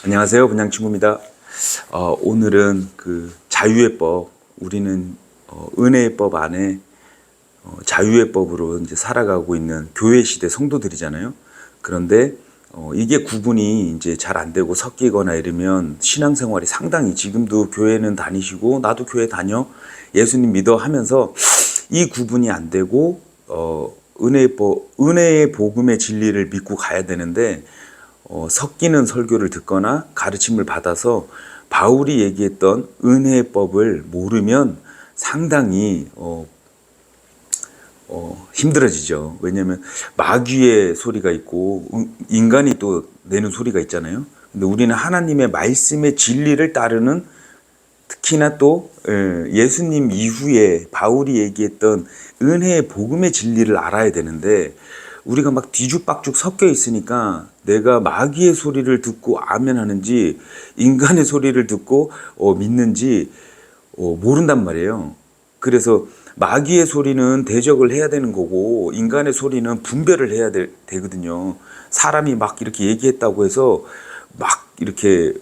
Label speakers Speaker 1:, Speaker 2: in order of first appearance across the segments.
Speaker 1: 안녕하세요, 분양친구입니다. 오늘은 그 자유의 법, 우리는 은혜의 법 안에 자유의 법으로 이제 살아가고 있는 교회 시대 성도들이잖아요. 그런데 이게 구분이 이제 잘 안 되고 섞이거나 이러면 신앙생활이 상당히, 지금도 교회는 다니시고 나도 교회 다녀, 예수님 믿어 하면서 이 구분이 안 되고 은혜의 복음의 진리를 믿고 가야 되는데, 섞이는 설교를 듣거나 가르침을 받아서 바울이 얘기했던 은혜의 법을 모르면 상당히 힘들어지죠. 왜냐하면 마귀의 소리가 있고 인간이 또 내는 소리가 있잖아요. 근데 우리는 하나님의 말씀의 진리를 따르는, 특히나 또 예수님 이후에 바울이 얘기했던 은혜의 복음의 진리를 알아야 되는데, 우리가 막 뒤죽박죽 섞여 있으니까 내가 마귀의 소리를 듣고 아멘 하는지 인간의 소리를 듣고 믿는지 모른단 말이에요. 그래서 마귀의 소리는 대적을 해야 되는 거고 인간의 소리는 분별을 해야 되거든요. 사람이 막 이렇게 얘기했다고 해서 막 이렇게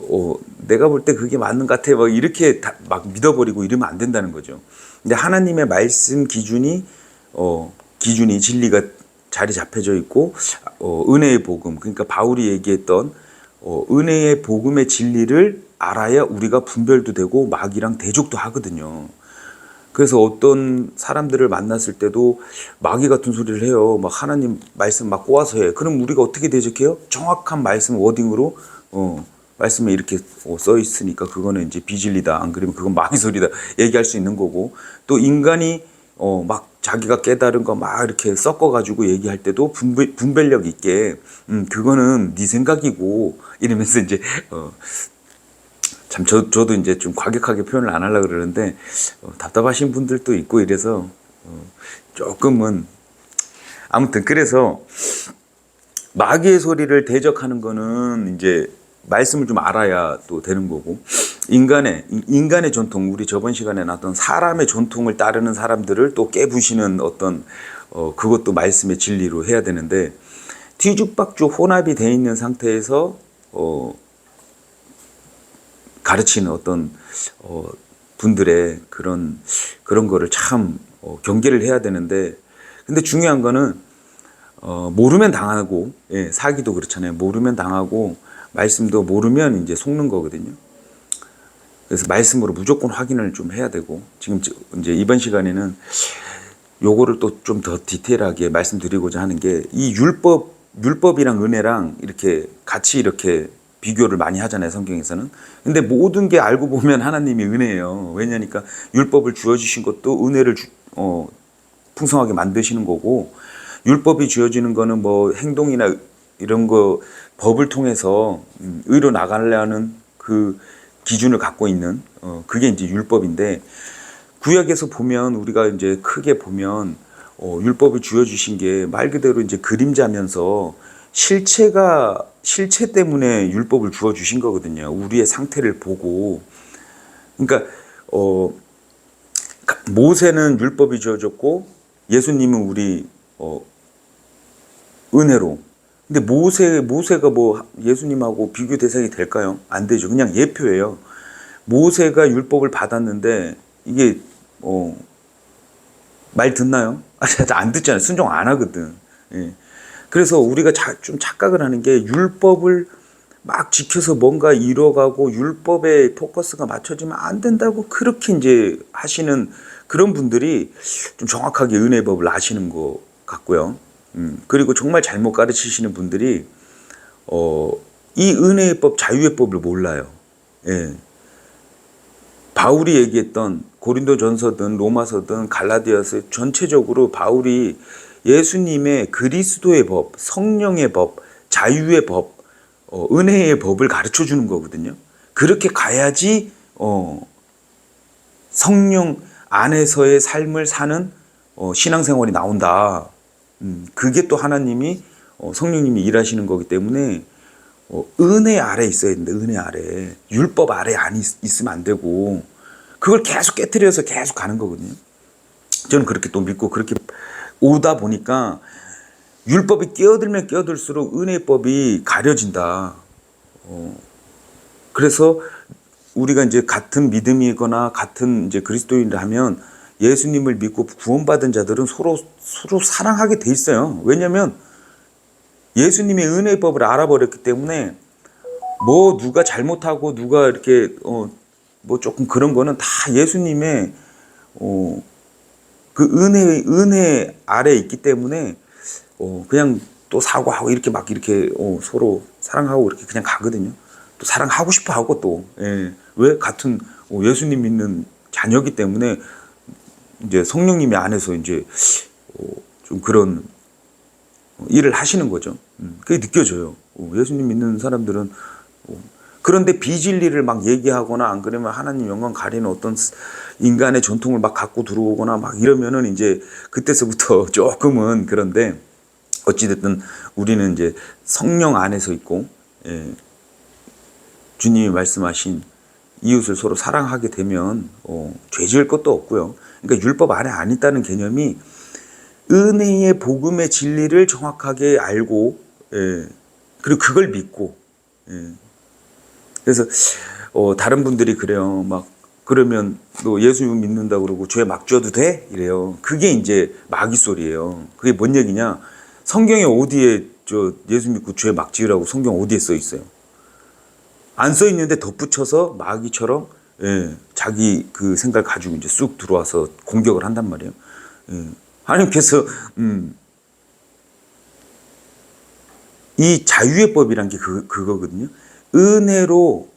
Speaker 1: 내가 볼 때 그게 맞는 것 같아 막 이렇게 막 믿어버리고 이러면 안 된다는 거죠. 근데 하나님의 말씀 기준이 진리가 자리 잡혀져 있고, 은혜의 복음, 그러니까 바울이 얘기했던 은혜의 복음의 진리를 알아야 우리가 분별도 되고 마귀랑 대적도 하거든요. 그래서 어떤 사람들을 만났을 때도 마귀 같은 소리를 해요. 막 하나님 말씀 막 꼬아서 해. 그럼 우리가 어떻게 대적해요? 정확한 말씀 워딩으로 말씀에 이렇게 써 있으니까 그거는 이제 비진리다, 안 그러면 그건 마귀 소리다 얘기할 수 있는 거고, 또 인간이 막 자기가 깨달은 거 막 이렇게 섞어가지고 얘기할 때도 분별력 있게 그거는 네 생각이고 이러면서 이제 참 저도 이제 좀 과격하게 표현을 안 하려고 그러는데 답답하신 분들도 있고 이래서 조금은, 아무튼 그래서 마귀의 소리를 대적하는 거는 이제 말씀을 좀 알아야 또 되는 거고, 인간의 전통, 우리 저번 시간에 나왔던 사람의 전통을 따르는 사람들을 또 깨부시는 어떤 그것도 말씀의 진리로 해야 되는데, 뒤죽박죽 혼합이 돼 있는 상태에서 가르치는 어떤 분들의 그런 거를 참 경계를 해야 되는데, 근데 중요한 거는 모르면 당하고, 사기도 그렇잖아요. 모르면 당하고 말씀도 모르면 이제 속는 거거든요. 그래서 말씀으로 무조건 확인을 좀 해야 되고, 지금 이제 이번 시간에는 요거를 또 좀 더 디테일하게 말씀드리고자 하는 게, 이 율법이랑 은혜랑 이렇게 같이 이렇게 비교를 많이 하잖아요, 성경에서는. 근데 모든 게 알고 보면 하나님이 은혜예요. 왜냐니까 율법을 주어주신 것도 은혜를 풍성하게 만드시는 거고, 율법이 주어지는 거는 뭐 행동이나 이런 거 법을 통해서 의로 나가려는 그 기준을 갖고 있는 그게 이제 율법인데, 구약에서 보면 우리가 이제 크게 보면 율법을 주어주신 게 말 그대로 이제 그림자면서 실체 때문에 율법을 주어주신 거거든요. 우리의 상태를 보고. 그러니까 모세는 율법이 주어졌고 예수님은 우리 은혜로. 근데 모세가 뭐 예수님하고 비교 대상이 될까요? 안 되죠. 그냥 예표예요. 모세가 율법을 받았는데 이게 말 듣나요? 안 듣잖아요. 순종 안 하거든. 예. 그래서 우리가 좀 착각을 하는 게, 율법을 막 지켜서 뭔가 이뤄가고 율법에 포커스가 맞춰지면 안 된다고 그렇게 이제 하시는 그런 분들이 좀 정확하게 은혜의 법을 아시는 것 같고요. 그리고 정말 잘못 가르치시는 분들이 이 은혜의 법, 자유의 법을 몰라요. 예. 바울이 얘기했던 고린도전서든 로마서든 갈라디아서, 전체적으로 바울이 예수님의 그리스도의 법, 성령의 법, 자유의 법, 은혜의 법을 가르쳐 주는 거거든요. 그렇게 가야지 성령 안에서의 삶을 사는 신앙생활이 나온다. 그게 또 하나님이 성령님이 일하시는 거기 때문에 은혜 아래 있어야 된다. 은혜 아래, 율법 아래 안 있으면 안 되고, 그걸 계속 깨트려서 계속 가는 거거든요. 저는 그렇게 또 믿고, 그렇게 오다 보니까 율법이 끼어들면 끼어들수록 은혜법이 가려진다. 그래서 우리가 이제 같은 믿음이거나 같은 이제 그리스도인을 하면 예수님을 믿고 구원받은 자들은 서로 사랑하게 돼 있어요. 왜냐하면 예수님의 은혜의 법을 알아버렸기 때문에 뭐 누가 잘못하고 누가 이렇게 뭐 조금 그런 거는 다 예수님의 그 은혜 아래 있기 때문에 그냥 또 사과하고 이렇게 막 이렇게 서로 사랑하고 이렇게 그냥 가거든요. 또 사랑하고 싶어 하고 또 왜 같은 예수님 믿는 자녀기 때문에 이제 성령님이 안에서 이제 좀 그런 일을 하시는 거죠. 그게 느껴져요. 예수님 믿는 사람들은 그런데 비진리를 막 얘기하거나 안 그러면 하나님 영광 가리는 어떤 인간의 전통을 막 갖고 들어오거나 막 이러면은 이제 그때서부터 조금은 그런데 어찌됐든 우리는 이제 성령 안에서 있고 주님이 말씀하신 이웃을 서로 사랑하게 되면 죄 지을 것도 없고요. 그러니까 율법 안에 안 있다는 개념이 은혜의 복음의 진리를 정확하게 알고 그리고 그걸 믿고 그래서 다른 분들이 그래요. 막 그러면 너 예수 믿는다 그러고 죄 막 져도 돼? 이래요. 그게 이제 마귀 소리예요. 그게 뭔 얘기냐? 성경에 어디에 예수 믿고 죄 막 지으라고 성경 어디에 써 있어요? 안 써 있는데 덧붙여서 마귀처럼 자기 그 생각을 가지고 이제 쑥 들어와서 공격을 한단 말이에요. 하나님께서 이 자유의 법이란 게 그거거든요. 은혜로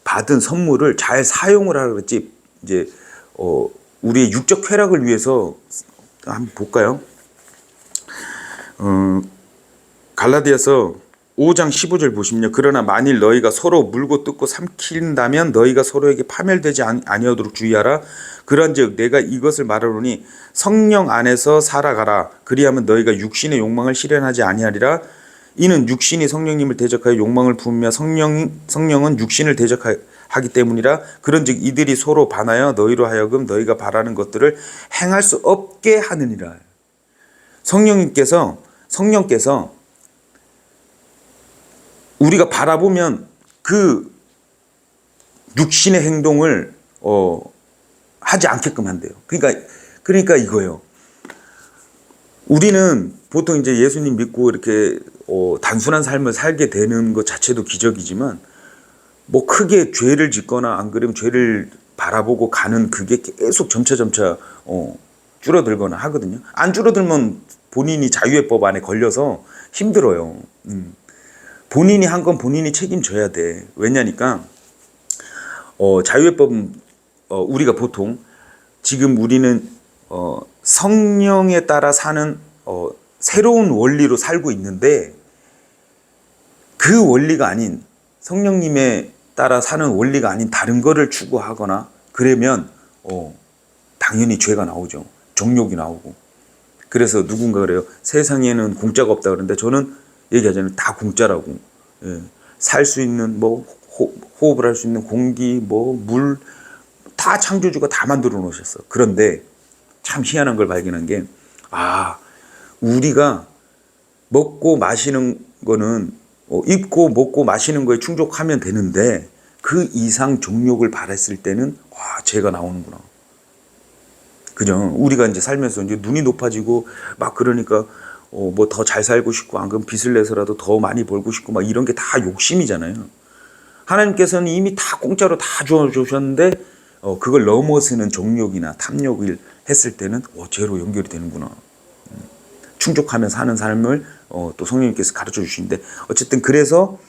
Speaker 1: 받은 선물을 잘 사용을 하라 그랬지. 이제 우리의 육적 쾌락을 위해서 한번 볼까요? 갈라디아서 5장 15절 보시면요. 그러나 만일 너희가 서로 물고 뜯고 삼킨다면 너희가 서로에게 파멸되지 아니하도록 주의하라. 그런즉 내가 이것을 말하노니 성령 안에서 살아가라. 그리하면 너희가 육신의 욕망을 실현하지 아니하리라. 이는 육신이 성령님을 대적하여 욕망을 품으며 성령은 육신을 대적하기 때문이라. 그런즉 이들이 서로 반하여 너희로 하여금 너희가 바라는 것들을 행할 수 없게 하느니라. 성령께서 우리가 바라보면 그 육신의 행동을 하지 않게끔 한대요. 그러니까 이거예요. 우리는 보통 이제 예수님 믿고 이렇게 단순한 삶을 살게 되는 것 자체도 기적이지만 뭐 크게 죄를 짓거나 안 그러면 죄를 바라보고 가는 그게 계속 점차 줄어들거나 하거든요. 안 줄어들면 본인이 자유의 법 안에 걸려서 힘들어요. 본인이 한 건 본인이 책임져야 돼. 왜냐니까 자유의 법은 우리가 보통 지금 우리는 성령에 따라 사는 새로운 원리로 살고 있는데 그 원리가 아닌 성령님에 따라 사는 원리가 아닌 다른 거를 추구하거나 그러면 당연히 죄가 나오죠. 정욕이 나오고. 그래서 누군가 그래요. 세상에는 공짜가 없다 그러는데 저는 얘기하자면 다 공짜라고. 살 수 있는 뭐 호흡을 할 수 있는 공기, 뭐 물 다 창조주가 다 만들어 놓으셨어. 그런데 참 희한한 걸 발견한 게 우리가 먹고 마시는 거는 입고 먹고 마시는 거에 충족하면 되는데 그 이상 정욕을 바랬을 때는 죄가 나오는구나. 그죠? 우리가 이제 살면서 이제 눈이 높아지고 막 그러니까 뭐 더 잘 살고 싶고 안 그러면 빚을 내서라도 더 많이 벌고 싶고 막 이런 게 다 욕심이잖아요. 하나님께서는 이미 다 공짜로 다 주셨는데 그걸 넘어서는 정욕이나 탐욕을 했을 때는 죄로 연결이 되는구나. 충족하며 사는 삶을 또 성령님께서 가르쳐 주시는데 어쨌든 그래서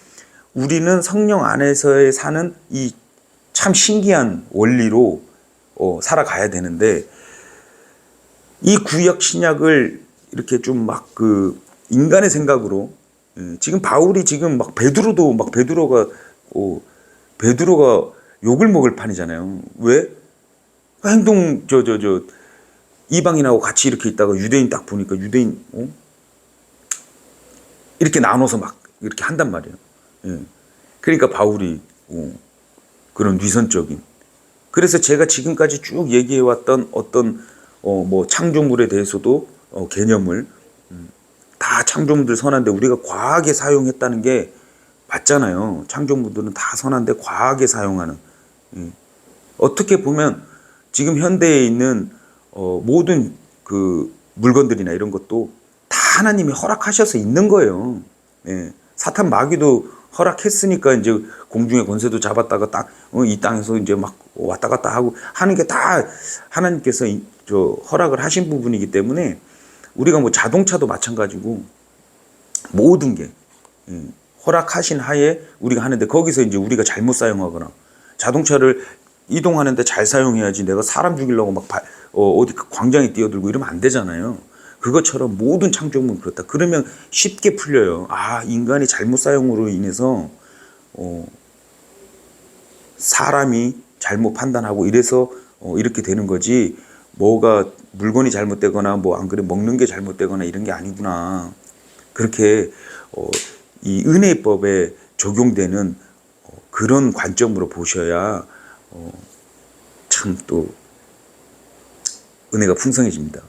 Speaker 1: 우리는 성령 안에서 사는 이 참 신기한 원리로 살아가야 되는데 이 구약 신약을 이렇게 좀 막 그 인간의 생각으로 지금 바울이 지금 막 베드로가 욕을 먹을 판이잖아요. 왜? 행동 이방인하고 같이 이렇게 있다가 유대인 딱 보니까 유대인 이렇게 나눠서 막 이렇게 한단 말이에요. 그러니까 바울이 그런 위선적인. 그래서 제가 지금까지 쭉 얘기해왔던 어떤 뭐 창조물에 대해서도 개념을 다 창조물들 선한데 우리가 과하게 사용했다는 게 맞잖아요. 창조물들은 다 선한데 과하게 사용하는. 어떻게 보면 지금 현대에 있는 모든 그 물건들이나 이런 것도 다 하나님이 허락하셔서 있는 거예요. 예. 사탄 마귀도 허락했으니까 이제 공중의 권세도 잡았다가 딱 이 땅에서 이제 막 왔다 갔다 하고 하는 게 다 하나님께서 저 허락을 하신 부분이기 때문에 우리가 뭐 자동차도 마찬가지고 모든 게 허락하신 하에 우리가 하는데 거기서 이제 우리가 잘못 사용하거나 자동차를 이동하는데 잘 사용해야지 내가 사람 죽이려고 막 어디 광장에 뛰어들고 이러면 안 되잖아요. 그것처럼 모든 창조물은 그렇다. 그러면 쉽게 풀려요. 아, 인간이 잘못 사용으로 인해서 사람이 잘못 판단하고 이래서 이렇게 되는 거지. 뭐가 물건이 잘못되거나 뭐 안 그래 먹는 게 잘못되거나 이런 게 아니구나. 그렇게 이 은혜법에 적용되는 그런 관점으로 보셔야 참 또 은혜가 풍성해집니다.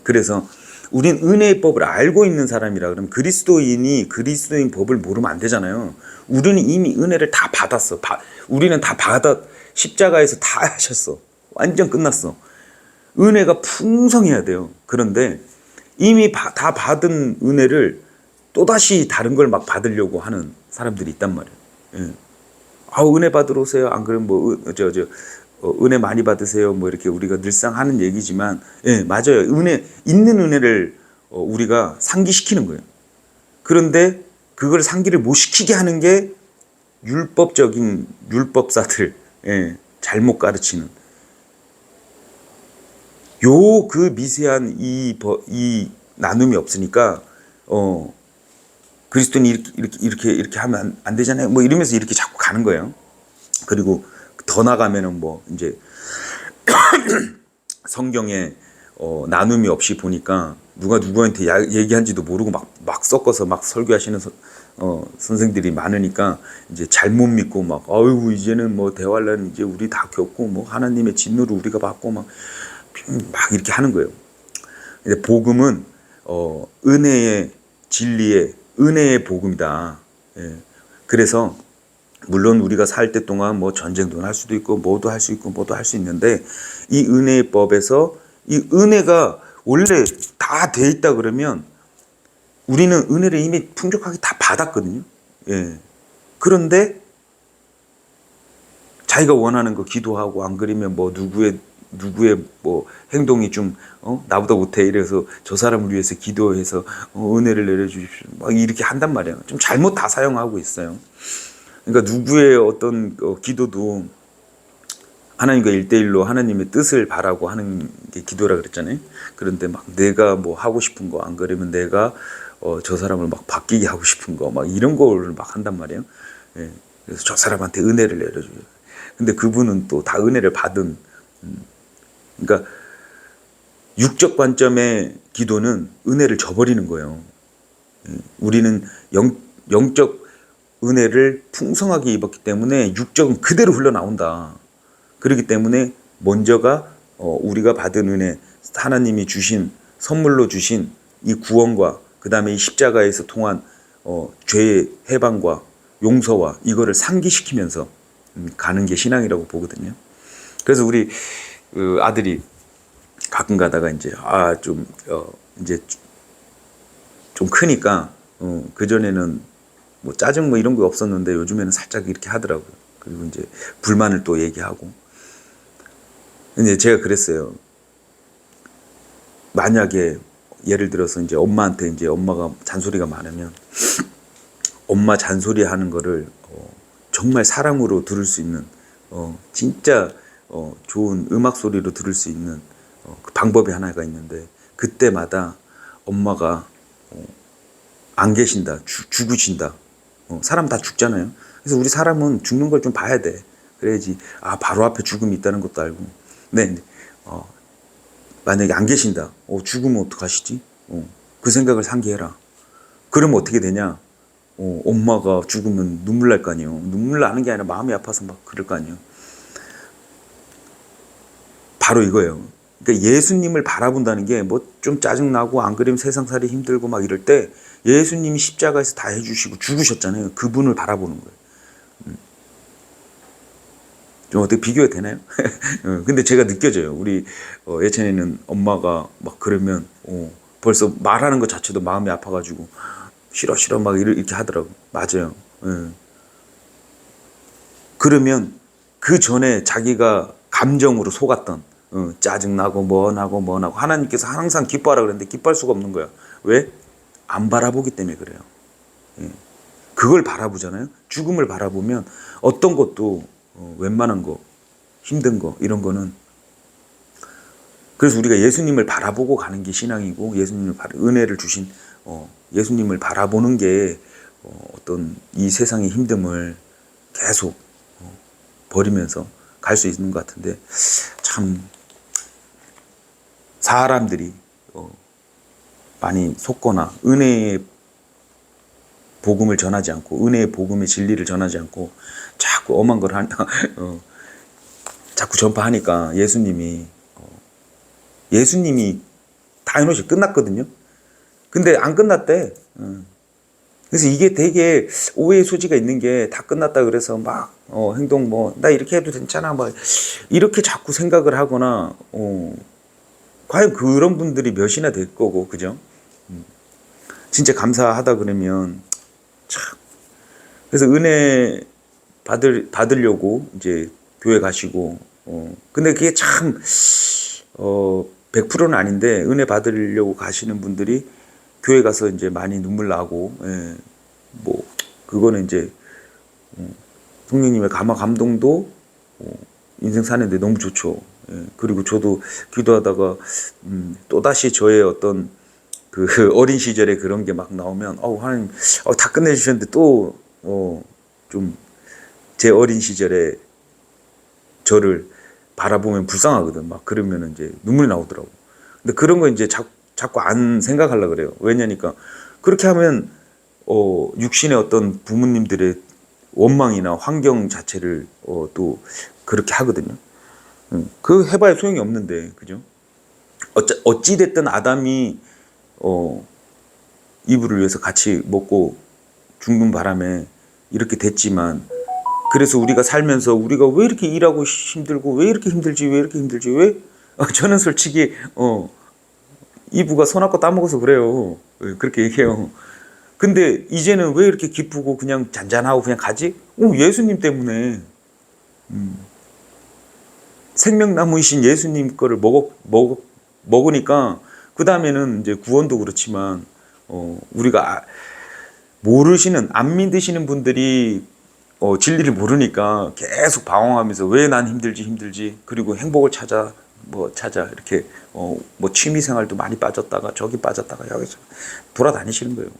Speaker 1: 그래서 우린 은혜의 법을 알고 있는 사람이라 그러면 그리스도인이 그리스도인 법을 모르면 안 되잖아요. 우리는 이미 은혜를 다 받았어. 우리는 다 받아 십자가에서 다 하셨어. 완전 끝났어. 은혜가 풍성해야 돼요. 그런데 이미 다 받은 은혜를 또다시 다른 걸 막 받으려고 하는 사람들이 있단 말이에요. 예. 은혜 받으러 오세요. 안 그러면 뭐 은혜 많이 받으세요. 뭐 이렇게 우리가 늘상 하는 얘기지만, 예, 맞아요. 있는 은혜를 우리가 상기시키는 거예요. 그런데 그걸 상기를 못 시키게 하는 게 율법적인 율법사들, 예, 잘못 가르치는 그 미세한 이 나눔이 없으니까 그리스도인이 이렇게 하면 안 되잖아요. 뭐 이러면서 이렇게 자꾸 가는 거예요. 그리고 더 나가면은 뭐 이제 성경에 나눔이 없이 보니까 누가 누구한테 얘기한지도 모르고 막 섞어서 막 설교하시는 선생들이 많으니까 이제 잘못 믿고 막 아이고 이제는 뭐 대환란 이제 우리 다 겪고 뭐 하나님의 진노를 우리가 받고 막 이렇게 하는 거예요. 근데 복음은 은혜의 진리의 은혜의 복음이다. 예. 그래서 물론 우리가 살 때 동안 뭐 전쟁도 할 수도 있고 뭐도 할 수 있고 뭐도 할 수 있는데 이 은혜의 법에서 이 은혜가 원래 다 돼 있다 그러면 우리는 은혜를 이미 풍족하게 다 받았거든요. 예. 그런데 자기가 원하는 거 기도하고 안 그러면 뭐 누구의 뭐 행동이 좀 나보다 못해 이래서 저 사람을 위해서 기도해서 은혜를 내려주십시오. 막 이렇게 한단 말이에요. 좀 잘못 다 사용하고 있어요. 그러니까 누구의 어떤 기도도 하나님과 1대1로 하나님의 뜻을 바라고 하는 게 기도라 그랬잖아요. 그런데 막 내가 뭐 하고 싶은 거 안 그러면 내가 저 사람을 막 바뀌게 하고 싶은 거 막 이런 걸 막 한단 말이에요. 예. 그래서 저 사람한테 은혜를 내려줘요. 근데 그분은 또 다 은혜를 받은 그러니까 육적 관점의 기도는 은혜를 저버리는 거예요. 우리는 영적 은혜를 풍성하게 입었기 때문에 육적은 그대로 흘러나온다. 그렇기 때문에 먼저가 우리가 받은 은혜, 하나님이 주신 선물로 주신 이 구원과 그 다음에 이 십자가에서 통한 죄의 해방과 용서와 이거를 상기시키면서 가는 게 신앙이라고 보거든요. 그래서 우리 아들이 가끔 가다가 이제 이제 좀 크니까 그 전에는 뭐 짜증 뭐 이런 거 없었는데 요즘에는 살짝 이렇게 하더라고요. 그리고 이제 불만을 또 얘기하고. 근데 제가 그랬어요. 만약에 예를 들어서 이제 엄마한테 이제 엄마가 잔소리가 많으면 엄마 잔소리 하는 거를 정말 사랑으로 들을 수 있는 진짜 좋은 음악 소리로 들을 수 있는 그 방법이 하나가 있는데 그때마다 엄마가 안 계신다, 죽으신다. 사람 다 죽잖아요. 그래서 우리 사람은 죽는 걸 좀 봐야 돼. 그래야지 바로 앞에 죽음이 있다는 것도 알고. 네, 만약에 안 계신다. 죽으면 어떡하시지? 그 생각을 상기해라. 그러면 어떻게 되냐? 엄마가 죽으면 눈물 날 거 아니에요. 눈물 나는 게 아니라 마음이 아파서 막 그럴 거 아니에요. 바로 이거예요. 그러니까 예수님을 바라본다는 게 뭐 좀 짜증나고 안 그러면 세상살이 힘들고 막 이럴 때 예수님이 십자가에서 다 해주시고 죽으셨잖아요. 그분을 바라보는 거예요. 좀 어떻게 비교가 되나요? 근데 제가 느껴져요. 우리 예전에는 엄마가 막 그러면 벌써 말하는 것 자체도 마음이 아파가지고 싫어 싫어 막 이렇게 하더라고. 맞아요. 예. 그러면 그 전에 자기가 감정으로 속았던 짜증나고 뭐 나고 하나님께서 항상 기뻐하라 그랬는데 기뻐할 수가 없는 거야. 왜? 안 바라보기 때문에 그래요. 예. 그걸 바라보잖아요. 죽음을 바라보면 어떤 것도 웬만한 거 힘든 거 이런 거는 그래서 우리가 예수님을 바라보고 가는 게 신앙이고 예수님을 은혜를 주신 예수님을 바라보는 게 어떤 이 세상의 힘듦을 계속 버리면서 갈 수 있는 것 같은데 참 사람들이 많이 속거나 은혜의 복음을 전하지 않고 은혜의 복음의 진리를 전하지 않고 자꾸 엄한 걸 자꾸 전파하니까 예수님이 다이노시 끝났거든요. 근데 안 끝났대. 그래서 이게 되게 오해의 소지가 있는 게 다 끝났다 그래서 막 행동 뭐 나 이렇게 해도 괜찮아 막 이렇게 자꾸 생각을 하거나 과연 그런 분들이 몇이나 될 거고 그죠? 진짜 감사하다 그러면 참 그래서 은혜 받으려고 이제 교회 가시고 근데 그게 참 100%는 아닌데 은혜 받으려고 가시는 분들이 교회 가서 이제 많이 눈물 나고 뭐 그거는 이제 성령님의 감동도 인생 사는데 너무 좋죠. 그리고 저도 기도하다가 또다시 저의 어떤 그 어린 시절에 그런 게 막 나오면 하나님 다 끝내주셨는데 또 좀 제 어린 시절에 저를 바라보면 불쌍하거든. 막 그러면 이제 눈물이 나오더라고. 근데 그런 거 이제 자꾸 안 생각하려고 그래요. 왜냐니까 그렇게 하면 육신의 어떤 부모님들의 원망이나 환경 자체를 또 그렇게 하거든요. 그 해봐야 소용이 없는데 그죠? 어찌 됐든 아담이 이브를 위해서 같이 먹고 죽는 바람에 이렇게 됐지만 그래서 우리가 살면서 우리가 왜 이렇게 일하고 힘들고 왜 이렇게 힘들지 왜 저는 솔직히 이브가 손 아까 따먹어서 그래요. 그렇게 얘기해요. 근데 이제는 왜 이렇게 기쁘고 그냥 잔잔하고 그냥 가지? 예수님 때문에 생명나무이신 예수님 거를 먹으니까 그 다음에는 이제 구원도 그렇지만 우리가 모르시는 안 믿으시는 분들이 진리를 모르니까 계속 방황하면서 왜 난 힘들지 그리고 행복을 찾아 이렇게 뭐 취미 생활도 많이 빠졌다가 저기 빠졌다가 여기서 돌아다니시는 거예요.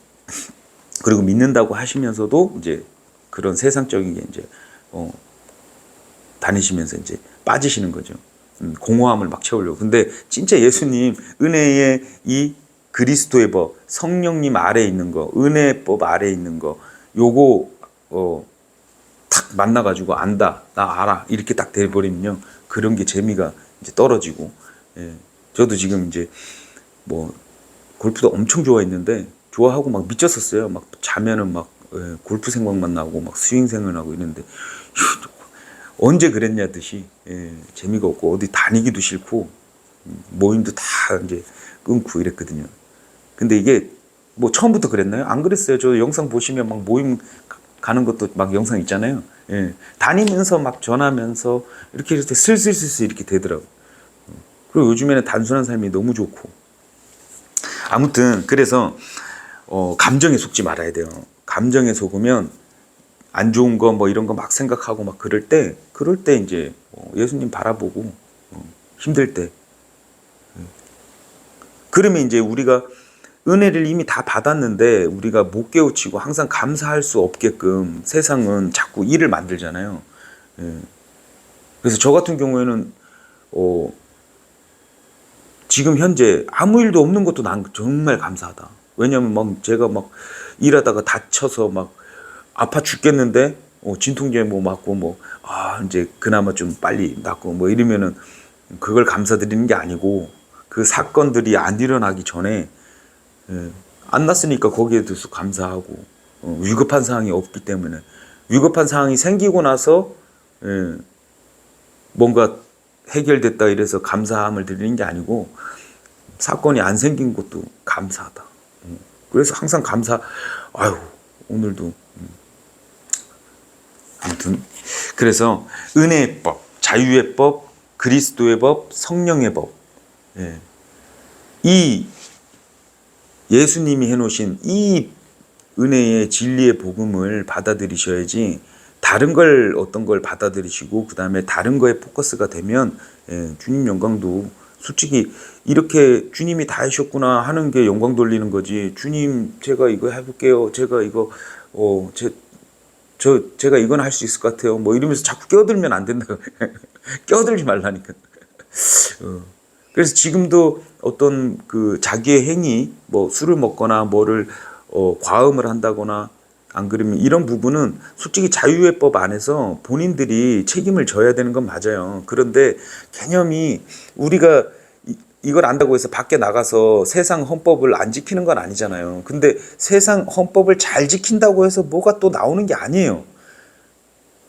Speaker 1: 그리고 믿는다고 하시면서도 이제 그런 세상적인 게 이제 다니시면서 이제 빠지시는 거죠. 공허함을 막 채우려고. 근데 진짜 예수님 은혜의 이 그리스도의 법, 성령님 아래에 있는 거, 은혜법 아래에 있는 거, 요거 탁 만나가지고 안다, 나 알아 이렇게 딱 돼버리면요 그런 게 재미가 이제 떨어지고. 저도 지금 이제 뭐 골프도 엄청 좋아했는데 좋아하고 막 미쳤었어요. 막 자면은 막 골프 생각만 나고 막 스윙 생각나고 이랬는데 언제 그랬냐 듯이 재미가 없고 어디 다니기도 싫고 모임도 다 이제 끊고 이랬거든요. 근데 이게 뭐 처음부터 그랬나요? 안 그랬어요. 저 영상 보시면 막 모임 가는 것도 막 영상 있잖아요. 다니면서 막 전하면서 이렇게 슬슬슬슬 이렇게 되더라고. 그리고 요즘에는 단순한 삶이 너무 좋고. 아무튼 그래서 감정에 속지 말아야 돼요. 감정에 속으면 안 좋은 거 뭐 이런 거 막 생각하고 막 그럴 때 이제 예수님 바라보고 힘들 때 그러면 이제 우리가 은혜를 이미 다 받았는데 우리가 못 깨우치고 항상 감사할 수 없게끔 세상은 자꾸 일을 만들잖아요. 그래서 저 같은 경우에는 지금 현재 아무 일도 없는 것도 난 정말 감사하다. 왜냐면 막 제가 막 일하다가 다쳐서 막 아파 죽겠는데 진통제 뭐 맞고 뭐 이제 그나마 좀 빨리 낫고 뭐 이러면은 그걸 감사드리는 게 아니고 그 사건들이 안 일어나기 전에 안 났으니까 거기에 대해서 감사하고 위급한 상황이 없기 때문에 위급한 상황이 생기고 나서 뭔가 해결됐다 이래서 감사함을 드리는 게 아니고 사건이 안 생긴 것도 감사하다. 그래서 항상 감사. 아유 오늘도 아무튼 그래서 은혜의 법, 자유의 법, 그리스도의 법, 성령의 법. 이 예수님이 해놓으신 이 은혜의 진리의 복음을 받아들이셔야지 다른 걸 어떤 걸 받아들이시고 그 다음에 다른 거에 포커스가 되면 주님 영광도 솔직히 이렇게 주님이 다 하셨구나 하는 게 영광 돌리는 거지. 주님 제가 이거 해볼게요. 제가 이거 제가 이건 할 수 있을 것 같아요. 뭐 이러면서 자꾸 껴들면 안 된다. 껴들지 말라니까. 그래서 지금도 어떤 그 자기의 행위, 뭐 술을 먹거나 뭐를 과음을 한다거나 안 그러면 이런 부분은 솔직히 자유의 법 안에서 본인들이 책임을 져야 되는 건 맞아요. 그런데 개념이 우리가 이걸 안다고 해서 밖에 나가서 세상 헌법을 안 지키는 건 아니잖아요. 근데 세상 헌법을 잘 지킨다고 해서 뭐가 또 나오는 게 아니에요.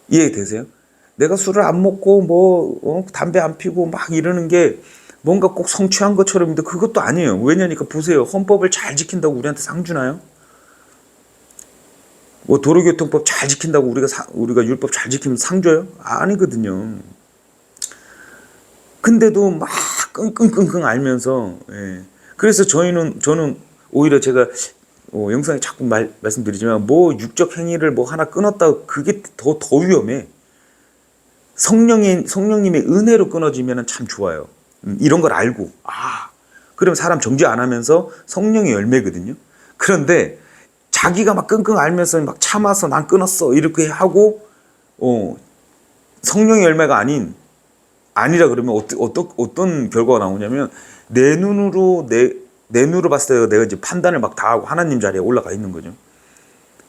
Speaker 1: 이해되세요? 내가 술을 안 먹고 뭐 담배 안 피고 막 이러는 게 뭔가 꼭 성취한 것처럼인데 그것도 아니에요. 왜냐니까 보세요. 헌법을 잘 지킨다고 우리한테 상 주나요? 뭐 도로교통법 잘 지킨다고 우리가 율법 잘 지키면 상 줘요? 아니거든요. 근데도 막 끙끙끙끙 알면서 그래서 저는 오히려 제가 영상에 자꾸 말씀드리지만 뭐 육적 행위를 뭐 하나 끊었다 그게 더 위험해. 성령님의 은혜로 끊어지면 참 좋아요. 이런 걸 알고 그럼 사람 정죄 안 하면서 성령의 열매거든요. 그런데 자기가 막 끙끙 앓면서 막 참아서 난 끊었어 이렇게 하고 성령의 열매가 아니라 그러면 어떤 결과가 나오냐면 내 눈으로 봤을 때 내가 이제 판단을 막 다 하고 하나님 자리에 올라가 있는 거죠.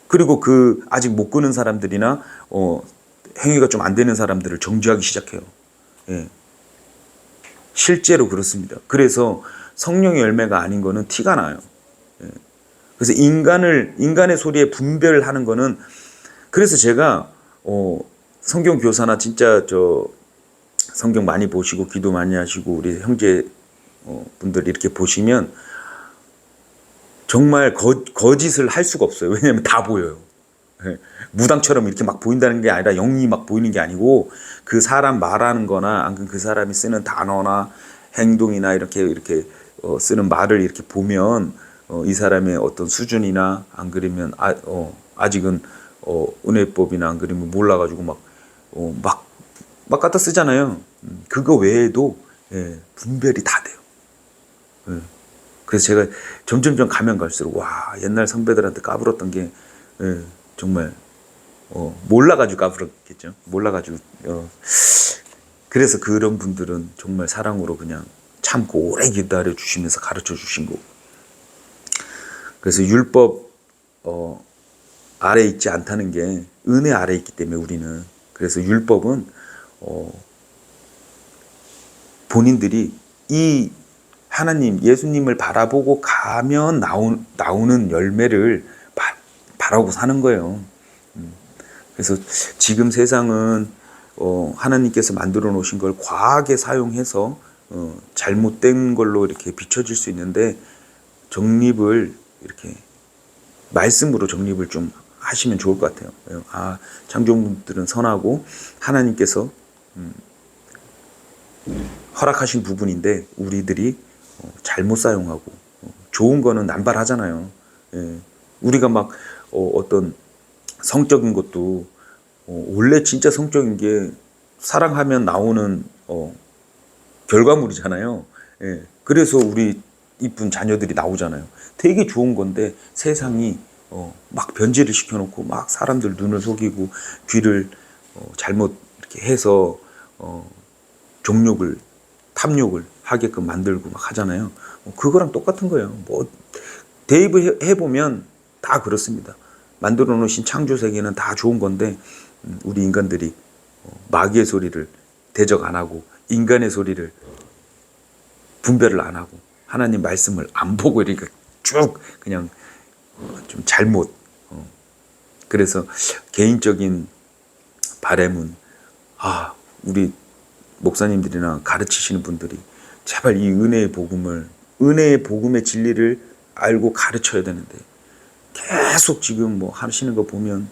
Speaker 1: 그리고 그 아직 못 끊은 사람들이나 행위가 좀 안 되는 사람들을 정죄하기 시작해요. 실제로 그렇습니다. 그래서 성령의 열매가 아닌 거는 티가 나요. 그래서 인간의 소리에 분별하는 거는 그래서 제가 성경 교사나 진짜 성경 많이 보시고 기도 많이 하시고 우리 형제 분들 이렇게 보시면 정말 거짓을 할 수가 없어요. 왜냐하면 다 보여요. 무당처럼 이렇게 막 보인다는 게 아니라 영이 막 보이는 게 아니고 그 사람 말하는 거나 아니면 그 사람이 쓰는 단어나 행동이나 이렇게 쓰는 말을 이렇게 보면 이 사람의 어떤 수준이나 안 그러면 아직은 은혜법이나 안 그러면 몰라가지고 막 갖다 쓰잖아요. 그거 외에도 분별이 다 돼요. 그래서 제가 점점 가면 갈수록 와 옛날 선배들한테 까불었던 게 정말 몰라가지고 까불었겠죠. 몰라가지고 그래서 그런 분들은 정말 사랑으로 그냥 참고 오래 기다려 주시면서 가르쳐 주신 거. 그래서 율법 아래 있지 않다는 게 은혜 아래 있기 때문에 우리는 그래서 율법은 본인들이 이 하나님 예수님을 바라보고 가면 나오는 열매를 바라보고 사는 거예요. 그래서 지금 세상은 하나님께서 만들어 놓으신 걸 과하게 사용해서 잘못된 걸로 이렇게 비춰질 수 있는데 정립을 이렇게 말씀으로 정립을 좀 하시면 좋을 것 같아요. 창조분들은 선하고 하나님께서 허락하신 부분인데 우리들이 잘못 사용하고 좋은 거는 남발하잖아요. 우리가 막 어떤 성적인 것도 원래 진짜 성적인 게 사랑하면 나오는 결과물이잖아요. 그래서 우리 이쁜 자녀들이 나오잖아요. 되게 좋은 건데 세상이 막 변질을 시켜놓고 막 사람들 눈을 속이고 귀를 잘못 이렇게 해서 탐욕을 하게끔 만들고 막 하잖아요. 그거랑 똑같은 거예요. 뭐 대입을 해보면 다 그렇습니다. 만들어 놓으신 창조 세계는 다 좋은 건데 우리 인간들이 마귀의 소리를 대적 안 하고 인간의 소리를 분별을 안 하고 하나님 말씀을 안 보고 이러니까 쭉 그냥 좀 잘못. 그래서 개인적인 바람은 우리 목사님들이나 가르치시는 분들이 제발 이 은혜의 복음의 진리를 알고 가르쳐야 되는데 계속 지금 뭐 하시는 거 보면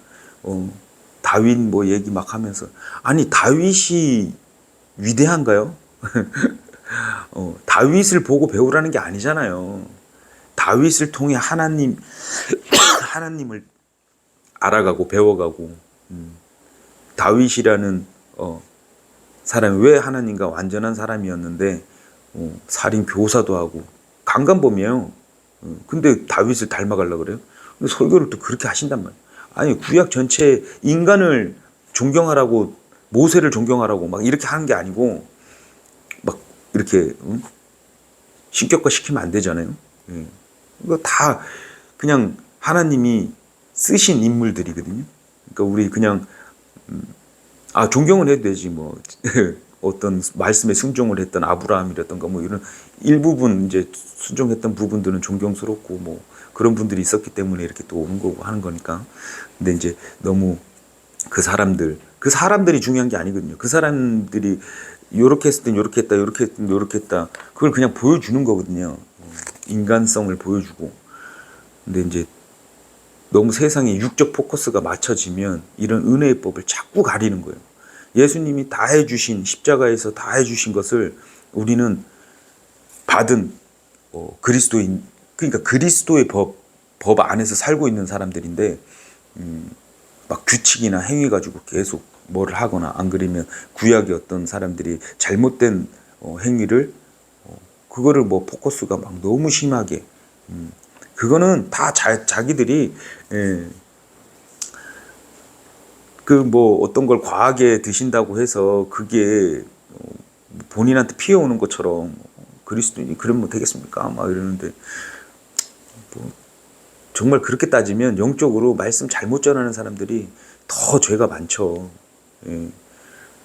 Speaker 1: 다윗 뭐 얘기 막 하면서 아니 다윗이 위대한가요? 다윗을 보고 배우라는 게 아니잖아요. 다윗을 통해 하나님을 알아가고 배워가고 다윗이라는 사람이 왜 하나님과 완전한 사람이었는데 살인 교사도 하고 강간범이에요. 근데 다윗을 닮아가려고 그래요? 근데 설교를 또 그렇게 하신단 말이에요. 아니 구약 전체 인간을 존경하라고 모세를 존경하라고 막 이렇게 하는 게 아니고 막 이렇게 신격화 시키면 안 되잖아요. 이거 다 그냥 하나님이 쓰신 인물들이거든요. 그러니까 우리 그냥 존경을 해도 되지 뭐 어떤 말씀에 순종을 했던 아브라함이라든가 뭐 이런 일부분 이제 순종했던 부분들은 존경스럽고 뭐 그런 분들이 있었기 때문에 이렇게 또 오는 거고 하는 거니까. 근데 이제 너무 그 사람들이 중요한 게 아니거든요. 그 사람들이 요렇게 했을 땐 요렇게 했다, 요렇게 했을 땐 요렇게 했다. 그걸 그냥 보여주는 거거든요. 인간성을 보여주고. 근데 이제 너무 세상에 육적 포커스가 맞춰지면 이런 은혜의 법을 자꾸 가리는 거예요. 예수님이 다 해주신 십자가에서 다 해주신 것을 우리는 받은 그리스도인, 그러니까 그리스도의 법 안에서 살고 있는 사람들인데 막 규칙이나 행위 가지고 계속 뭐를 하거나 안 그러면 구약의 어떤 사람들이 잘못된 행위를 그거를 뭐 포커스가 막 너무 심하게 그거는 다 자기들이 그 뭐 어떤 걸 과하게 드신다고 해서 그게 본인한테 피해오는 것처럼 그리스도인이 그러면 되겠습니까? 막 이러는데 뭐 정말 그렇게 따지면 영적으로 말씀 잘못 전하는 사람들이 더 죄가 많죠.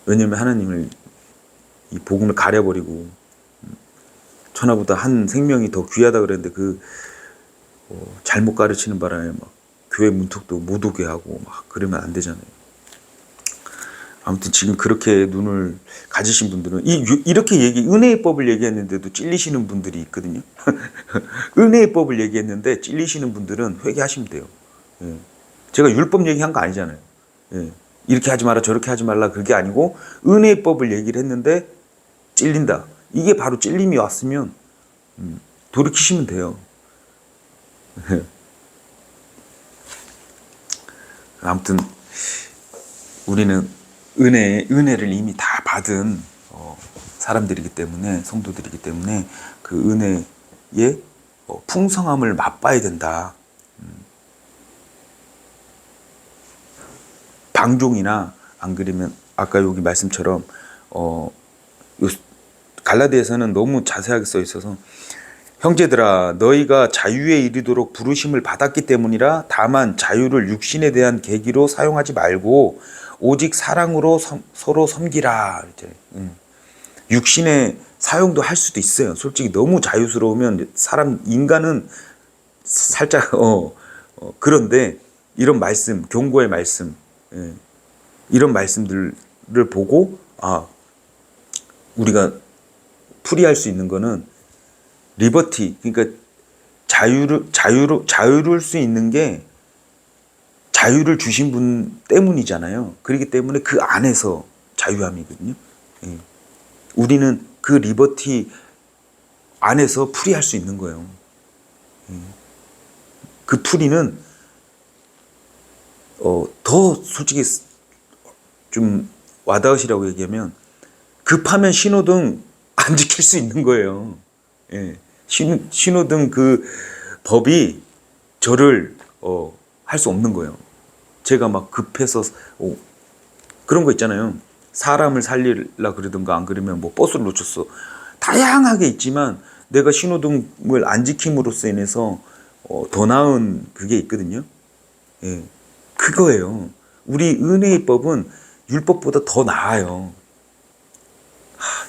Speaker 1: 왜냐하면 하나님을 이 복음을 가려버리고 천하보다 한 생명이 더 귀하다 그랬는데 그 잘못 가르치는 바람에 막 교회 문턱도 못 오게 하고 막 그러면 안 되잖아요. 아무튼 지금 그렇게 눈을 가지신 분들은 이렇게 은혜의 법을 얘기했는데도 찔리시는 분들이 있거든요. 은혜의 법을 얘기했는데 찔리시는 분들은 회개하시면 돼요. 제가 율법 얘기한 거 아니잖아요. 이렇게 하지 마라 저렇게 하지 말라 그게 아니고 은혜의 법을 얘기를 했는데 찔린다. 이게 바로 찔림이 왔으면 돌이키시면 돼요. 아무튼 우리는 은혜를 이미 다 받은 사람들이기 때문에 성도들이기 때문에 그 은혜의 풍성함을 맛봐야 된다. 방종이나 안 그러면 아까 여기 말씀처럼 갈라디아서는 너무 자세하게 써 있어서 형제들아 너희가 자유에 이르도록 부르심을 받았기 때문이라 다만 자유를 육신에 대한 계기로 사용하지 말고 오직 사랑으로 서로 섬기라. 육신의 사용도 할 수도 있어요. 솔직히 너무 자유스러우면 인간은 살짝 그런데 이런 말씀, 경고의 말씀, 이런 말씀들을 보고 우리가 풀이할 수 있는 거는 리버티, 그러니까 자유로울 수 있는 게 자유를 주신 분 때문이잖아요. 그렇기 때문에 그 안에서 자유함이거든요. 우리는 그 리버티 안에서 풀이할 수 있는 거예요. 그 풀이는 더 솔직히 좀 와닿으시라고 얘기하면 급하면 신호등 안 지킬 수 있는 거예요. 신호등 그 법이 저를 할 수 없는 거예요. 제가 막 급해서 그런 거 있잖아요. 사람을 살리려 그러든가 안 그러면 뭐 버스를 놓쳤어. 다양하게 있지만 내가 신호등을 안 지킴으로써 인해서 더 나은 그게 있거든요. 그거예요. 우리 은혜의 법은 율법보다 더 나아요.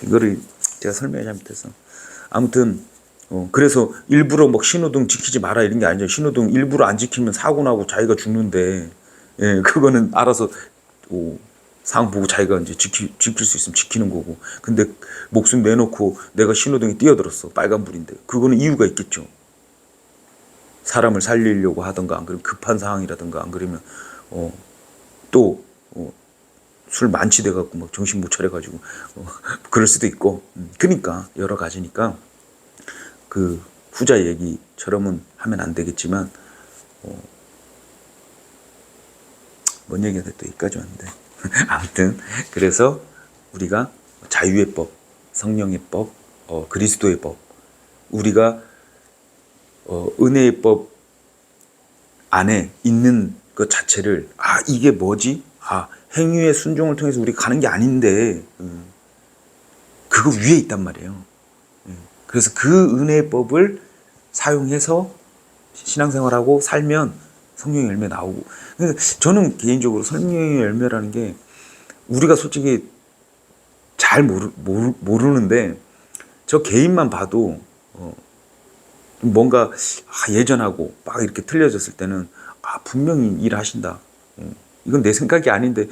Speaker 1: 이거를 제가 설명을 잘못해서. 아무튼 그래서 일부러 뭐 신호등 지키지 마라 이런 게 아니죠. 신호등 일부러 안 지키면 사고 나고 자기가 죽는데, 예, 그거는 알아서 상황 보고 자기가 이제 지킬 수 있으면 지키는 거고. 근데 목숨 내놓고 내가 신호등에 뛰어들었어. 빨간불인데. 그거는 이유가 있겠죠. 사람을 살리려고 하던가, 안 그러면 급한 상황이라든가, 안 그러면 또 술 만취돼 갖고 막 정신 못 차려 가지고 그럴 수도 있고. 그러니까 여러 가지니까 그 후자 얘기처럼은 하면 안 되겠지만, 뭔 얘기가 또 여기까지 왔는데 아무튼 그래서 우리가 자유의 법, 성령의 법, 그리스도의 법, 우리가 은혜의 법 안에 있는 것 자체를, 이게 뭐지? 행위의 순종을 통해서 우리가 가는 게 아닌데, 그거 위에 있단 말이에요. 그래서 그 은혜의 법을 사용해서 신앙생활하고 살면 성령의 열매 나오고. 저는 개인적으로 성령의 열매라는 게 우리가 솔직히 잘 모르는데, 저 개인만 봐도 뭔가 예전하고 막 이렇게 틀려졌을 때는 분명히 일하신다. 이건 내 생각이 아닌데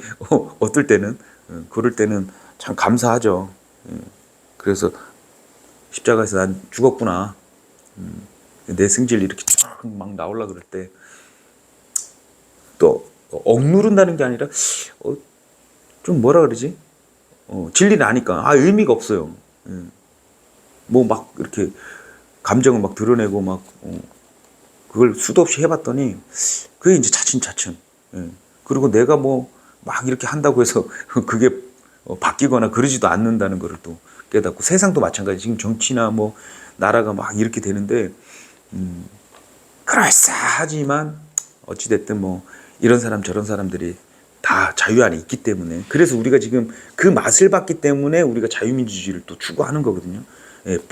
Speaker 1: 어떨 때는 그럴 때는 참 감사하죠. 그래서 십자가에서 난 죽었구나. 내 승질 이렇게 쫙 막 나오려 그럴 때 또 억누른다는 게 아니라 좀 뭐라 그러지? 진리를 아니까 의미가 없어요. 뭐 막 이렇게 감정을 막 드러내고 막 그걸 수도 없이 해봤더니 그게 이제 차츰차츰. 그리고 내가 뭐 막 이렇게 한다고 해서 그게 바뀌거나 그러지도 않는다는 것을 또 깨닫고, 세상도 마찬가지. 지금 정치나 뭐 나라가 막 이렇게 되는데 그럴싸하지만 어찌됐든 뭐 이런 사람 저런 사람들이 다 자유 안에 있기 때문에, 그래서 우리가 지금 그 맛을 봤기 때문에 우리가 자유민주주의를 또 추구하는 거거든요.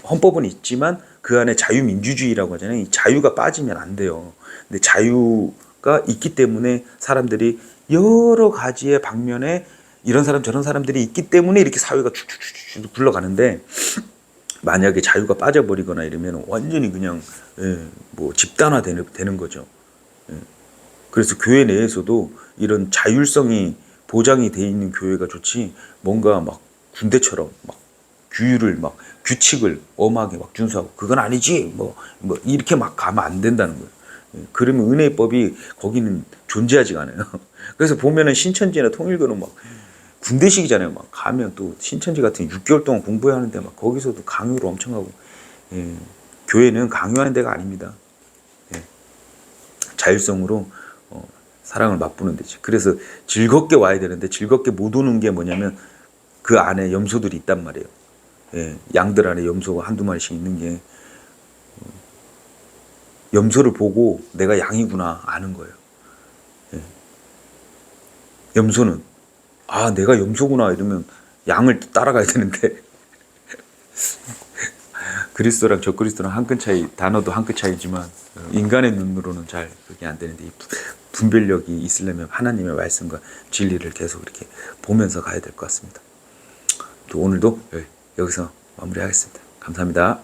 Speaker 1: 헌법은 있지만 그 안에 자유민주주의라고 하잖아요. 이 자유가 빠지면 안 돼요. 근데 자유가 있기 때문에 사람들이 여러 가지의 방면에 이런 사람 저런 사람들이 있기 때문에 이렇게 사회가 쭉쭉쭉 굴러가는데, 만약에 자유가 빠져버리거나 이러면 완전히 그냥 뭐 집단화되는 거죠. 그래서 교회 내에서도 이런 자율성이 보장이 돼 있는 교회가 좋지, 뭔가 막 군대처럼 막 규율을 막 규칙을 엄하게 막 준수하고 그건 아니지 뭐 이렇게 막 가면 안 된다는 거예요. 그러면 은혜의 법이 거기는 존재하지가 않아요. 그래서 보면은 신천지나 통일교는 막 군대식이잖아요. 막 가면 또 신천지 같은 6개월 동안 공부해야 하는데 막 거기서도 강요를 엄청 하고. 교회는 강요하는 데가 아닙니다. 자율성으로 사랑을 맛보는 데지. 그래서 즐겁게 와야 되는데 즐겁게 못 오는 게 뭐냐면 그 안에 염소들이 있단 말이에요. 양들 안에 염소가 한두 마리씩 있는 게, 염소를 보고 내가 양이구나 아는 거예요. 염소는 내가 염소구나 이러면 양을 따라가야 되는데 그리스도랑 적그리스도랑 한 끗 차이, 단어도 한 끗 차이지만 인간의 눈으로는 잘 그게 안 되는데, 이 분별력이 있으려면 하나님의 말씀과 진리를 계속 이렇게 보면서 가야 될 것 같습니다. 또 오늘도 여기서 마무리하겠습니다. 감사합니다.